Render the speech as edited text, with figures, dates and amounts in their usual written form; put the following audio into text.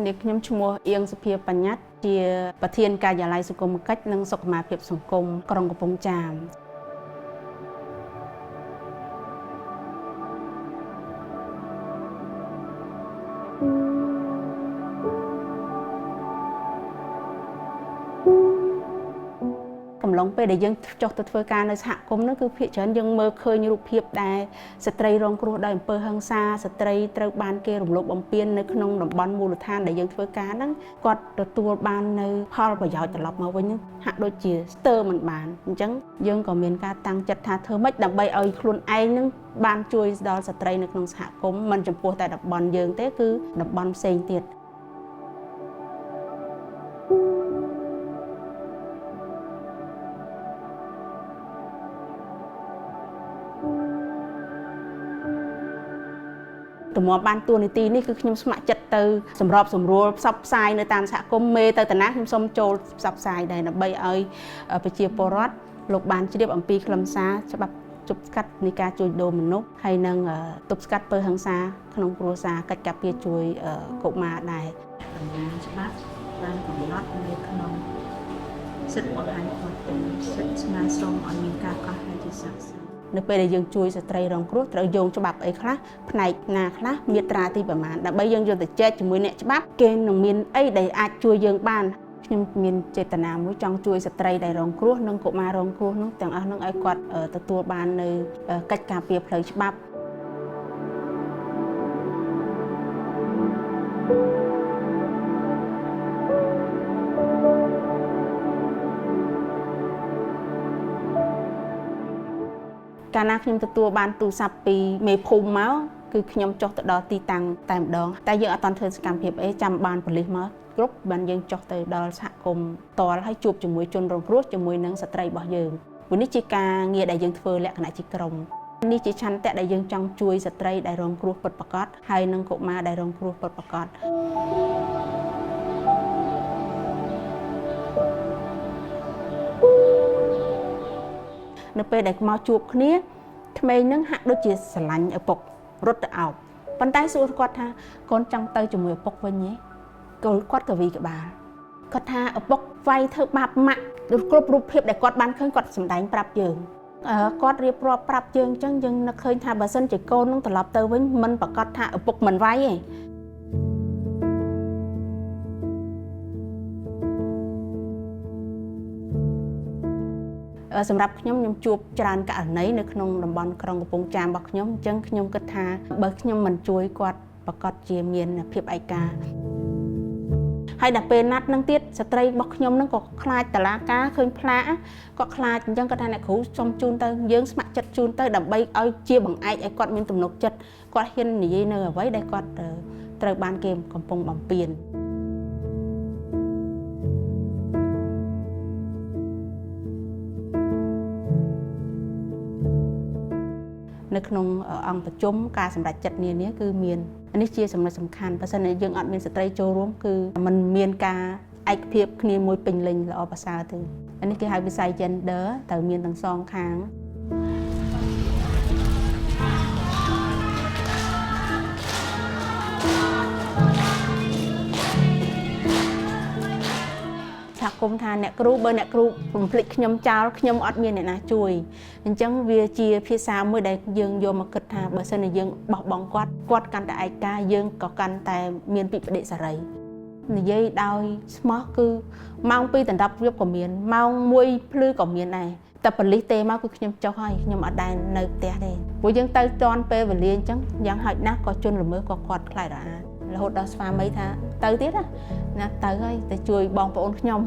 នេះខ្ញុំឈ្មោះអៀងសុភាបញ្ញត្តិជាប្រធានការិយាល័យសង្គមកិច្ចនិងសុខុមាលភាពសង្គមក្រុងកំពង់ចាមកំឡុងពេលដែលយើងចុះទៅធ្វើការនៅសហគមន៍នោះគឺភាគច្រើនយើងមើលឃើញរូបភាពដែលស្ត្រីរងគ្រោះដោយអំពើហិង្សាស្ត្រីត្រូវបានគេរំលោភបំពាននៅក្នុងតំបន់មូលដ្ឋានដែលយើងធ្វើការហ្នឹងគាត់ទទួលបាននៅផលប្រយោជន៍ត្រឡប់មកវិញហាក់ដូចជាស្ទើរមិនបានអញ្ចឹងយើងក៏មានការតាំងចិត្តថាធ្វើម៉េចដើម្បីឲ្យខ្លួនឯងហ្នឹងបានជួយដល់ស្ត្រីនៅក្នុងសហគមន៍មិនចំពោះតែតំបន់យើងទេគឺតំបន់ផ្សេងទៀតទំមបានតួនាទីនេះគឺខ្ញុំស្ម័គ្រចិត្តទៅសម្របសម្រួលផ្សព្វផ្សាយនៅតាមសហគមន៍មេទៅតាណាខ្ញុំសូមចូលផ្សព្វផ្សាយដែរដើម្បីឲ្យប្រជាពលរដ្ឋលោកបានជ្រាបអំពីខ្លឹមសារច្បាប់ទប់ស្កាត់នៃការជួញដូរមនុស្សហើយនិងទប់ស្កាត់អំពើហិង្សាក្នុងគ្រួសារកិច្ចការពារជួយកុមារដែរដំណើរច្បាប់បានកំណត់នៅក្នុងសិទ្ធិបង្ហាញខ្លួនសិទ្ធិស្នើសុំឲ្យមានការកោះហៅជាសាធារណៈនៅពេលដែលយើងជួយស្ត្រីរងគ្រោះត្រូវយោងច្បាប់អីខ្លះផ្នែកណាខ្លះមាត្រាទីប្រមាណដើម្បីយើងយកទៅចែកជាមួយអ្នកច្បាប់គេនឹងមានអីដែលអាចជួយយើងបានខ្ញុំមានចេតនាមួយចង់ជួយស្ត្រីដែលរងគ្រោះនិងកុមាររងគ្រោះនោះទាំងអស់នោះឲ្យគាត់ទទួលបាននៅកិច្ចការពារផ្លូវច្បាប់កាលណាខ្ញុំទទួលបានទូរស័ព្ទពីមេភូមិមកគឺខ្ញុំចុះទៅដល់ទីតាំងតែម្ដងតែយើងអត់ទាន់ធ្វើសកម្មភាពអីចាំបានប៉ូលីសមកគ្រប់បានយើងចុះទៅដល់សហគមន៍តលហើយជួបជាមួយជនរងគ្រោះជាមួយនឹងស្ត្រីរបស់យើងព្រោះនេះជាការងារដែលយើងធ្វើលក្ខណៈជាក្រុមនេះជាឆន្ទៈដែលយើងចង់ជួយស្ត្រីដែលរងគ្រោះពិតប្រាកដហើយនិងកុមារដែលរងគ្រោះពិតប្រាកដនៅពេលដែលមកជួបគ្នាក្មេងនឹងហាក់ដូចជាស្រឡាញ់ឪពុករត់ទៅអោបប៉ុន្តែសួរគាត់ថាកូនចង់ទៅជាមួយឪពុកវិញទេគាត់ក៏វីក្បាលគាត់ថាឪពុកវាយធ្វើបាបម៉ាក់គ្រប់រូបភាពដែលគាត់បានឃើញគាត់សម្ដែងប្រាប់យើងគាត់រៀបរាប់ប្រាប់យើងអញ្ចឹងយើងនឹកឃើញថាបើសិនជាកូននឹងត្រឡប់ទៅវិញមិនប្រកាសថាឪពុកមិនវាយទេសម្រាប់ខ្ញុំជួបច្រើនករណីនៅក្នុងតំបន់ក្រុងកំពង់ចាមរបស់ខ្ញុំអញ្ចឹងខ្ញុំគិតថាបើខ្ញុំមិនជួយគាត់ប្រកាសជាមានភាពឯកាហើយដល់ពេលណាត់នឹងទៀតស្ត្រីរបស់ខ្ញុំនឹងក៏ខ្លាចតឡាការឃើញផ្លាកក៏ខ្លាចអញ្ចឹងគាត់ថាអ្នកគ្រូសុំជូនទៅយើងស្ម័គ្រចិត្តជូនទៅដើម្បីឲ្យជាបង្អែកឲ្យគាត់មានទំនុកចិត្តគាត់ហ៊ាននិយាយនៅអ្វីដែលគាត់ត្រូវបានគេកំពុងបំពាននៅក្នុងអង្គប្រជុំការសម្រេចចិត្តនានាគឺមាននេះជាចំណុចសំខាន់បើសិនជាយើងអត់មានស្ត្រីចូលរួមគឺมันមានការឯកភាពគ្នាមួយពេញលេញល្អប្រសើរទេនេះគេហៅវិស័យ gender ត្រូវមានទាំងសងខាងថាគុំថាអ្នកគ្រូបើអ្នកគ្រូរំភ្លេចខ្ញុំចោលខ្ញុំអត់មានអ្នកណាជួយអញ្ចឹងវាជាភាសាមួយដែលយើងយកមកគិតថាបើសិនជាយើងបោះបង់គាត់កាន់តែឯកាយើងក៏កាន់តែមានពិបដិសរីនិយាយដោយស្មោះគឺម៉ោង 2 ដល់ 10 យប់ក៏មានម៉ោង 1 ភ្លឺក៏មានដែរតែប៉ូលីសទេមកគឺខ្ញុំចុះហើយខ្ញុំអត់ដែរនៅផ្ទះទេព្រោះយើងទៅតាន់ពេលវេលាអញ្ចឹងយ៉ាងហោចណាស់ក៏ជន់ល្មើសក៏គាត់ខ្លាចរអារហូតដល់ស្វាមីថាទៅទៀតណាទៅហើយទៅជួយបងប្អូនខ្ញុំ